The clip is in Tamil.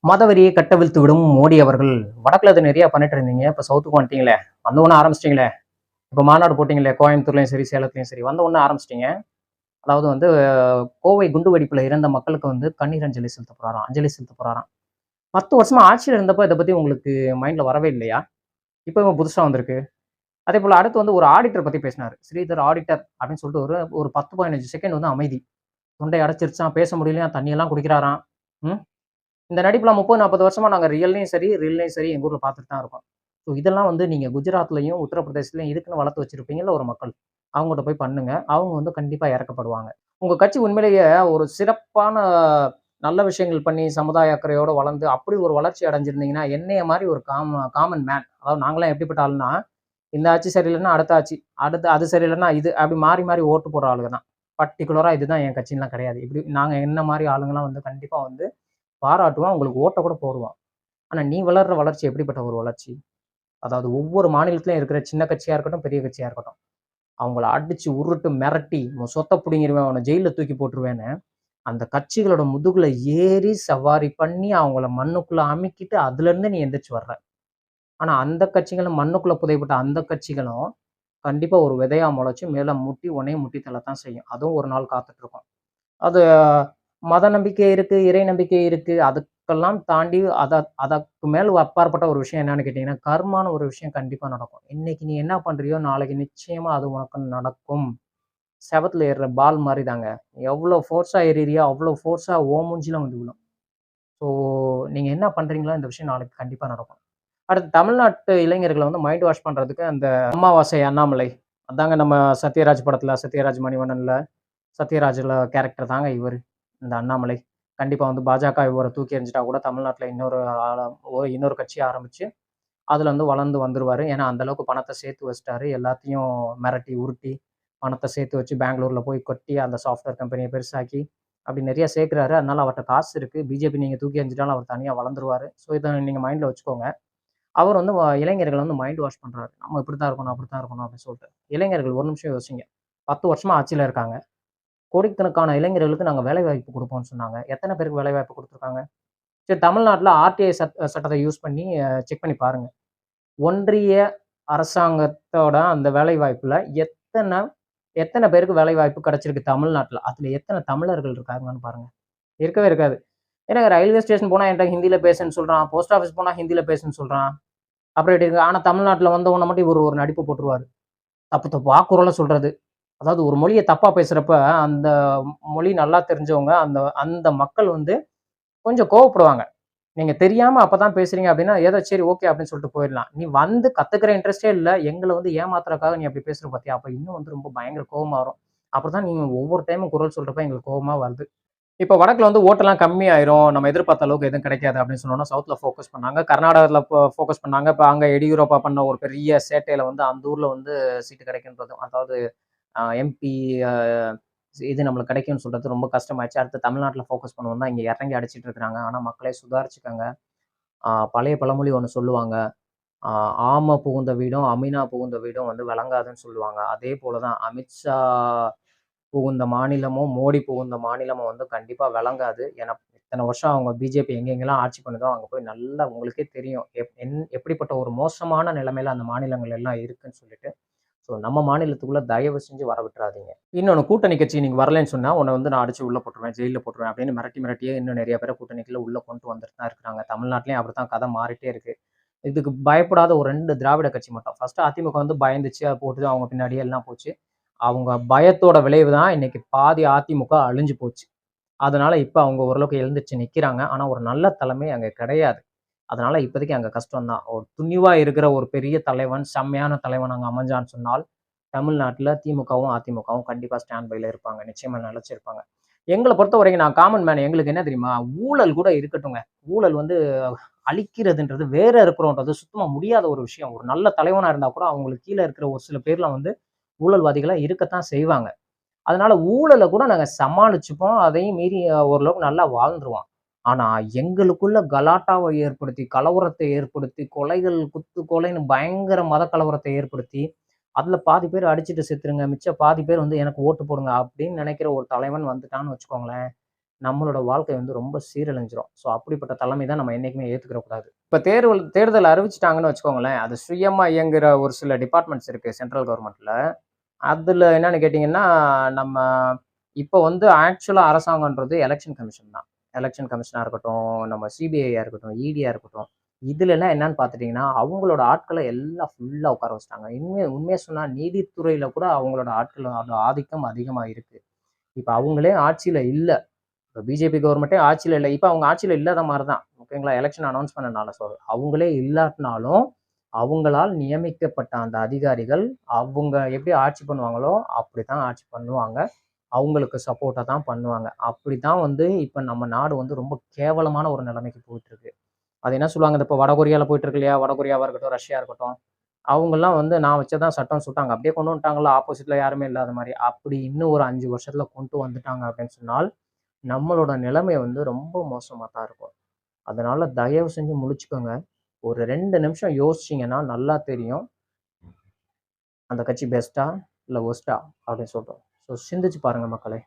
மதவெறியை கட்டவிழ்த்து விடும் மோடி அவர்கள். வடக்குல அது நிறைய பண்ணிட்டு இருந்தீங்க. இப்ப சவுத்துக்கு வந்துட்டீங்களே. வந்த உடனே ஆரம்பிச்சிட்டீங்களே. இப்ப மாநாடு போட்டீங்களே கோயம்புத்தூர்லயும் சரி, சேலத்துலயும் சரி. வந்த உடனே ஆரம்பிச்சிட்டீங்க. அதாவது வந்து கோவை குண்டு வெடிப்புல இறந்த மக்களுக்கு வந்து கண்ணீர் அஞ்சலி செலுத்த போறாராம். அஞ்சலி செலுத்த போறாராம். 10 வருஷமா ஆட்சியில இருந்தப்ப இத பத்தி உங்களுக்கு மைண்ட்ல வரவே இல்லையா? இப்ப புதுசா வந்திருக்கு. அதேபோல அடுத்து வந்து ஒரு ஆடிட்டர் பத்தி பேசினாரு. ஸ்ரீதர் ஆடிட்டர் அப்படின்னு சொல்லிட்டு ஒரு ஒரு 10, 15 செகண்ட் வந்து அமைதி. தொண்டை அடைச்சிருச்சாம், பேச முடியலையாம், தண்ணியெல்லாம் குடிக்கிறாராம். ம். இந்த நடிப்புலாம் 30, 40 வருஷமா நாங்க ரியல்லயும் சரி, ரீல்லயும் சரி எங்க ஊர்ல பார்த்துட்டு தான் இருக்கோம். ஸோ இதெல்லாம் வந்து நீங்க குஜராத்லயும், உத்தரப்பிரதேசலயும் இதுக்குன்னு வளர்த்து வச்சிருப்பீங்கல்ல ஒரு மக்கள். அவங்கட்ட போய் பண்ணுங்க. அவங்க வந்து கண்டிப்பா இறக்கப்படுவாங்க. உங்க கட்சி உண்மையிலேயே ஒரு சிறப்பான நல்ல விஷயங்கள் பண்ணி, சமுதாய அக்கறையோட வளர்ந்து, அப்படி ஒரு வளர்ச்சி அடைஞ்சிருந்தீங்கன்னா, என்னைய மாரி ஒரு காமன் மேன் அதாவது நாங்கலாம் எப்படிப்பட்ட ஆளுன்னா, இந்த ஆட்சி சரியில்லன்னா அடுத்த ஆட்சி, அடுத்து அது சரியில்லன்னா இது, அப்படி மாறி மாறி ஓட்டு போடுற ஆளுங்க தான். பர்ட்டிகுலரா இதுதான் என் கட்சின்லாம் கிடையாது. இப்படி நாங்க என்ன மாரி ஆளுங்கலாம் வந்து கண்டிப்பா வந்து பாராட்டுவான். உங்களுக்கு ஓட்ட கூட போடுவான். ஆனா நீ வளர்ற வளர்ச்சி எப்படிப்பட்ட ஒரு வளர்ச்சி? அதாவது ஒவ்வொரு மாநிலத்திலயும் இருக்கிற சின்ன கட்சியா இருக்கட்டும், பெரிய கட்சியா இருக்கட்டும். அவங்கள அடிச்சு, உருட்டு, மிரட்டி, உன் சொத்த புடுங்கிருவேன், உன்ன ஜெயில்ல தூக்கி போட்டுருவேன்னு, அந்த கட்சிகளோட முதுகுல ஏறி சவாரி பண்ணி, அவங்கள மண்ணுக்குள்ள அமிக்கிட்டு, அதுலருந்து நீ எந்திரிச்சு வர்ற. ஆனா அந்த கட்சிகளும் மண்ணுக்குள்ள புதையப்பட்ட அந்த கட்சிகளும், கண்டிப்பா ஒரு விதையா முளைச்சு மேல முட்டி, உன்னையும் முட்டி தள்ளத்தான் செய்யும். அதுவும் ஒரு நாள் காத்துட்டு இருக்கும். அது மத நம்பிக்கை இருக்கு, இறை நம்பிக்கை இருக்கு. அதுக்கெல்லாம் தாண்டி அதற்கு மேல் அப்பாற்பட்ட ஒரு விஷயம் என்னன்னு கேட்டீங்கன்னா, கர்மான்னு ஒரு விஷயம் கண்டிப்பா நடக்கும். இன்னைக்கு நீ என்ன பண்றியோ, நாளைக்கு நிச்சயமா அது உனக்கு நடக்கும். செவுத்துல ஏறுற பால் மாரி தாங்க. எவ்வளோ ஃபோர்ஸா எறியறியோ, அவ்வளோ ஃபோர்ஸா உன் மூஞ்சில வந்து விழும். ஸோ நீங்க என்ன பண்றீங்களோ, இந்த விஷயம் நாளைக்கு கண்டிப்பா நடக்கும். அடுத்து தமிழ்நாட்டு இளைஞர்கள வந்து மைண்ட் வாஷ் பண்றதுக்கு அந்த அமாவாசை அண்ணாமலை. அதாங்க நம்ம சத்யராஜ் படத்துல, சத்யராஜ் மணிவண்ணன்ல சத்யராஜ்ல கேரக்டர் தாங்க இவரு. இந்த அண்ணாமலை. கண்டிப்பா வந்து பாஜக இவர தூக்கி எறிஞ்சிட்டா கூட தமிழ்நாட்டுல இன்னொரு கட்சி ஆரம்பிச்சு, அதுல வந்து வளர்ந்து வந்துருவாரு. ஏன்னா, அந்த அளவுக்கு பணத்த சேர்த்து வச்சுட்டாரு. எல்லாத்தையும் மிரட்டி, உருட்டி, பணத்த சேர்த்து வச்சு பெங்களூர்ல போய் கொட்டி, அந்த சாஃப்ட்வேர் கம்பெனிய பெருசாக்கி, அப்படி நெறைய சேர்க்கிறாரு. அதனால அவர்ட்ட காசு இருக்கு. பிஜேபி நீங்க தூக்கி எறிஞ்சிட்டாலும் அவர் தனியா வளர்ந்துருவாரு. ஸோ, இத நீங்க மைண்ட்ல வச்சுக்கோங்க. அவர் வந்து இளைஞர்கள வந்து மைண்ட் வாஷ் பண்றாரு. நம்ம இப்படித்தான் இருக்கணும், அப்படித்தான் இருக்கணும் அப்படின்னு சொல்லிட்டு. இளைஞர்கள் ஒரு நிமிஷம் யோசிங்க. 10 வருஷமா ஆட்சியில இருக்காங்க. கோடிக்கணக்கான இளைஞர்களுக்கு நாங்க வேலைவாய்ப்பு குடுப்போம்ன்னு சொன்னாங்க. எத்தன பேருக்கு வேலைவாய்ப்பு குடுத்துருக்காங்க? சரி தமிழ்நாட்டுல ஆர்டிஐ சட்டத்த யூஸ் பண்ணி செக் பண்ணி பாருங்க. ஒன்றிய அரசாங்கத்தோட அந்த வேலைவாய்ப்புல எத்தன எத்தன பேருக்கு வேலைவாய்ப்பு கிடைச்சிருக்கு தமிழ்நாட்டுல? அதுல எத்தன தமிழர்கள் இருக்காங்கன்னு பாருங்க. இருக்கவே இருக்காது. ஏன்னா ரயில்வே ஸ்டேஷன் போனா என்ட்ட ஹிந்தியில பேசுன்னு சொல்றான். போஸ்ட் ஆஃபிஸ் போனா ஹிந்தியில பேசுன்னு சொல்றான். அப்புறம் எப்படி இருக்கு? ஆனா தமிழ்நாட்டுல வந்தவன மட்டும் இவரு ஒரு நடிப்பு போட்டுருவாரு. தப்பு தப்பா குரல சொல்றது. அதாவது ஒரு மொழிய தப்பா பேசுறப்ப, அந்த மொழி நல்லா தெரிஞ்சவங்க, அந்த அந்த மக்கள் வந்து கொஞ்சம் கோவப்படுவாங்க. நீங்க தெரியாம அப்பதான் பேசுறீங்க அப்படின்னா, ஏதோ சரி ஓகே அப்படின்னு சொல்லிட்டு போயிடலாம். நீ வந்து கத்துக்கிற இன்ட்ரெஸ்ட்டே இல்ல. எங்கள வந்து ஏமாத்துறதுக்காக நீ அப்படி பேசுற பாத்தியா? அப்ப இன்னும் வந்து ரொம்ப பயங்கர கோவமா வரும். அப்பதான் நீங்க ஒவ்வொரு டைமும் குரல் சொல்றப்ப எங்களுக்கு கோவமா வருது. இப்ப வடக்குல வந்து ஓட்டெல்லாம் கம்மியாயிரும். நம்ம எதிர்பார்த்த அளவுக்கு எதுவும் கிடைக்காது அப்படின்னு சொன்னோம்னா, சவுத்ல ஃபோக்கஸ் பண்ணாங்க. கர்நாடகால ஃபோக்கஸ் பண்ணாங்க. இப்ப அங்க எடியூரப்பா பண்ண ஒரு பெரிய சேட்டையில வந்து அந்த ஊர்ல வந்து சீட்டு கிடைக்குன்றதும், அதாவது எம்பி அ இது நம்மளுக்கு கிடைக்கும்னு சொல்றது ரொம்ப கஷ்டமாயிருச்சு. அடுத்து தமிழ்நாட்டுல ஃபோக்கஸ் பண்ணுவோம் தான் இங்க இறங்கி அடிச்சிட்டு இருக்காங்க. ஆனா மக்களே சுதாரிச்சுக்கங்க. பழைய பழமொழி ஒண்ணு சொல்லுவாங்க. ஆ "ஆம புகுந்த வீடும், அமினா புகுந்த வீடும் வந்து விளங்காதுன்னு" சொல்லுவாங்க. அதே போல தான் அமித்ஷா புகுந்த மாநிலமும், மோடி புகுந்த மாநிலமும் வந்து கண்டிப்பா விளங்காது. ஏன்னா, இத்தன வருஷம் அவங்க பிஜேபி எங்கெங்கெல்லாம் ஆட்சி பண்ணுதோ, அங்க போய் நல்லா உங்களுக்கே தெரியும். எப்படிப்பட்ட ஒரு மோசமான நிலைமையில அந்த மாநிலங்கள் எல்லாம் இருக்குன்னு சொல்லிட்டு. ஸோ நம்ம மாநிலத்துக்குள்ள தயவு செஞ்சு வர விட்டுறாதீங்க. இன்னொன்னு கூட்டணி கட்சி நீங்க வரலைன்னு சொன்னா, உன்ன வந்து நான் அடிச்சு உள்ள போட்டுருவேன், ஜெயில்ல போட்டுருவேன் அப்படின்னு மிரட்டி மிரட்டியே இன்னும் நெறைய பேர கூட்டணிக்குள்ள உள்ள கொண்டு வந்துட்டு தான் இருக்கிறாங்க. தமிழ்நாட்டிலயும் அப்படித்தான் கதை மாறிட்டே இருக்கு. இதுக்கு பயப்படாத ஒரு 2 திராவிட கட்சி மட்டும். ஃபர்ஸ்ட்டு அதிமுக வந்து பயந்துச்சு, அது போட்டுது அவங்க பின்னாடியே எல்லாம் போச்சு. அவங்க பயத்தோட விளைவு தான் இன்னைக்கு பாதி அதிமுக அழிஞ்சு போச்சு. அதனால இப்ப அவங்க ஓரளவுக்கு எழுந்திருச்சு நிக்கிறாங்க. ஆனா ஒரு நல்ல தலைமை அங்க கிடையாது. அதனால இப்போதைக்கு அங்க கஷ்டம் தான். ஒரு துணிவா இருக்கிற ஒரு பெரிய தலைவன், செம்மையான தலைவன் அங்க அமைஞ்சான்னு சொன்னால், தமிழ்நாட்டுல திமுகவும், அதிமுகவும் கண்டிப்பா ஸ்டாண்ட் பைல இருப்பாங்க. நிச்சயமா நிலைச்சிருப்பாங்க. எங்கள பொறுத்தவரைக்கும் நான் காமன் மேன் எங்களுக்கு என்ன தெரியுமா? ஊழல் கூட இருக்கட்டுங்க. ஊழல் வந்து அழிக்கிறதுன்றது வேற இருக்கிறோன்றது சுத்தமா முடியாத ஒரு விஷயம். ஒரு நல்ல தலைவனா இருந்தா கூட அவங்களுக்கு கீழ இருக்கிற ஒரு சில பேர்லாம் வந்து ஊழல்வாதிகளா இருக்கத்தான் செய்வாங்க. அதனால ஊழல கூட நாங்க சமாளிச்சுப்போம். அதையும் மீறி ஓரளவுக்கு நல்லா வாழ்ந்துருவோம். ஆனா, எங்களுக்குள்ள கலாட்டாவ ஏற்படுத்தி, கலவரத்தை ஏற்படுத்தி, கொலைகள், குத்து கொலைன்னு பயங்கர மத கலவரத்தை ஏற்படுத்தி, அதுல பாதி பேர் அடிச்சுட்டு செத்துருங்க. மிச்ச பாதி பேர் வந்து எனக்கு ஓட்டு போடுங்க அப்படின்னு நினைக்கிற ஒரு தலைவன் வந்துட்டான்னு வச்சுக்கோங்களேன், நம்மளோட வாழ்க்கை வந்து ரொம்ப சீரழிஞ்சிரும். ஸோ அப்படிப்பட்ட தலைமை தான் நம்ம என்னைக்குமே ஏத்துக்கிற கூடாது. இப்ப தேர்தல் அறிவிச்சுட்டாங்கன்னு வச்சுக்கோங்களேன், அது சுயமா இயங்குற ஒரு சில டிபார்ட்மெண்ட்ஸ் இருக்கு சென்ட்ரல் கவர்மெண்ட்ல. அதுல என்னன்னு கேட்டீங்கன்னா, நம்ம இப்போ வந்து ஆக்சுவலா அரசாங்கம்ன்றது எலக்ஷன் கமிஷன் தான். எலக்ஷன் கமிஷனா இருக்கட்டும், நம்ம சிபிஐயா இருக்கட்டும், இடியா இருக்கட்டும். இதுலலாம் என்னன்னு பார்த்துட்டீங்கன்னா, அவங்களோட ஆட்கள எல்லாம் ஃபுல்லா உட்கார வச்சுட்டாங்க. உண்மைய சொன்னா நீதித்துறையில கூட அவங்களோட ஆட்களோட ஆதிக்கம் அதிகமா இருக்கு. இப்ப அவங்களே ஆட்சியில இல்ல. இப்ப பிஜேபி கவர்மெண்ட்டே ஆட்சியில இல்ல. இப்ப அவங்க ஆட்சியில இல்லாத மாரி தான். ஓகேங்களா? எலக்ஷன் அனவுன்ஸ் பண்ணனால சொல்றேன். அவங்களே இல்லாட்டினாலும், அவங்களால் நியமிக்கப்பட்ட அந்த அதிகாரிகள், அவங்க எப்படி ஆட்சி பண்ணுவாங்களோ, அப்படித்தான் ஆட்சி பண்ணுவாங்க. அவங்களுக்கு சப்போர்ட்டா தான் பண்ணுவாங்க. அப்படித்தான் வந்து இப்ப நம்ம நாடு வந்து ரொம்ப கேவலமான ஒரு நிலைமைக்கு போயிட்டுருக்கு. அது என்ன சொல்லுவாங்க, இந்த இப்ப வடகொரியால போயிட்டு இருக்கு இல்லையா? வடகொரியாவா இருக்கட்டும், ரஷ்யா இருக்கட்டும். அவங்கலாம் வந்து நான் வச்சது தான் சட்டம்னு சொல்ட்டாங்க. அப்படியே கொண்டு வந்துட்டாங்கல்ல, ஆப்போசிட்ல யாருமே இல்லாத மாரி. அப்படி இன்னும் ஒரு 5 வருஷத்துல கொண்டு வந்துட்டாங்க அப்படின்னு சொன்னால், நம்மளோட நிலைமை வந்து ரொம்ப மோசமா தான் இருக்கும். அதனால தயவு செஞ்சு முழிச்சுக்கோங்க. ஒரு 2 நிமிஷம் யோசிச்சீங்கன்னா நல்லா தெரியும். அந்த கட்சி பெஸ்ட்டா? இல்ல வொர்ஸ்ட்டா? அப்படின்னு சொல்லிட்டு. ஸோ சிந்திச்சு பாருங்க மக்களே!